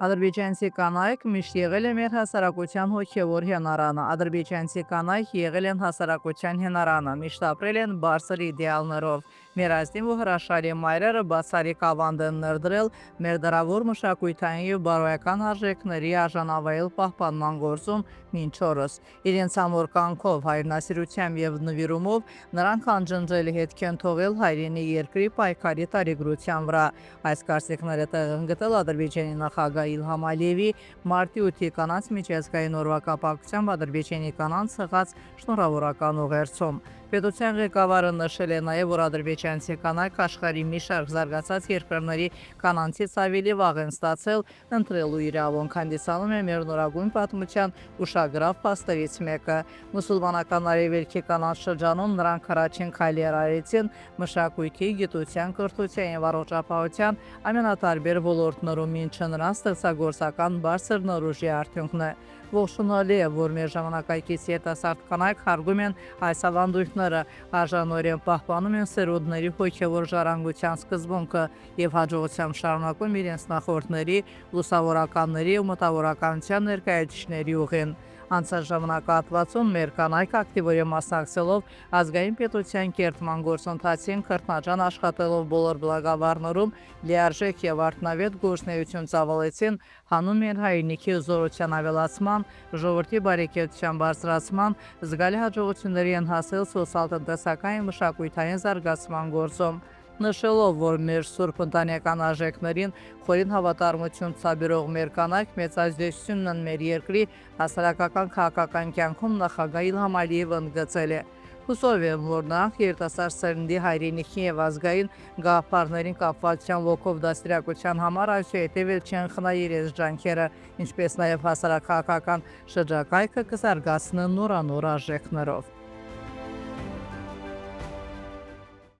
Ադրբեջանցի կանայք միշտ եղել է մեր հասարակության հոգևոր հենարանը, ադրբեջանցի կանայք եղել են հասարակության հենարանը, միշտ ապրել են բարձր իդեալներով, մեր ազնիվ ու հրաշալի մայրերը բացառիկ ավանդ են ներդրել մեր դրավոր մշակութային և բարոյական արժեքների արժանավայել պահպանման գործում մինչ օրս։ Իրենց ամուր կյանքով, հայրենասիրությամբ և նվիրումով նրանք անջնջելի հետք են թողել հայրենի երկրի պայքարի տարեգրության վրա։ Այս կարծիքները տեղ են գտել Ադրբեջանի նախագահ Իլհամ Ալիևի մարտի 8-ի կանանց միջազգային օրվա կապակցությամբ Ադրբեջանի կանանց հղած շնորհավորական ուղերձում։ Պետության ղեկավարը նշել է նաև, որ ադրբեջանցի կանայք աշխարհի մի շարք զարգացած երկրների կանանցից ավելի վաղ են ստացել ընտրելու իրավունք, հանդիսանում է մեր նորագույն պատմության ուշագրավ փաստերից մեկը։ Մուսուլմանական արևելքի կանանց շրջանում նրանք առաջին քայլեր արեցին մշակույթի, գիտության, կրթության և առողջապահության ամենատարբեր ոլորտներում, ինչը նրանց ստեղծագործական բարձր նորուժի արդյունքն է։ Ողջունալի է, որ մեր ժամանակակից երիտասարդ կանայք հարգում են այս ավանդույթները, արժանորեն պահպանում են սերունդների հոգևոր ժառանգության սկզբունքը և հաջողությամբ շարունակում իրենց նախորդների, լուսավորականների ու մտավորականության ներկայացուցիչների ուղին։ Անցած ժամանակահատվածում մեր կանայք ակտիվորեն մասնակցելով ազգային պետության կերտման գործընթացին, քրտնաջան աշխատելով բոլոր բնագավառներում լիարժեք և արդյունավետ գործունեություն ծավալեցին հանուն մեր հայրենիքի զորության ավելացման, ժողովրդի բարեկեցության բարձրացման, զգալի հաջողությունների են հասել սոցիալ-տնտեսական և մշակութային զարգացման գործում։ Նշելով, որ մեր սուրբ ընտանեկան արժեքներին խորին հավատարմություն ցուցաբերող մեր կանայք մեծ ազդեցություն ունեն մեր երկրի հասարակական քաղաքական կյանքում, նախագահ Իլհամ Ալիևը ընդգծել է. Հուսով եմ, որ նրանք երիտասարդ սերնդի հայրենիքի և ազգային գաղափարներին կապվածության ոգով դաստիարակության համար այսուհետև էլ չեն խնա իրենց ջանքերը, ինչպես նաև հասարակական շրջակայքը կզարգացնեն նորանոր արժեքներով։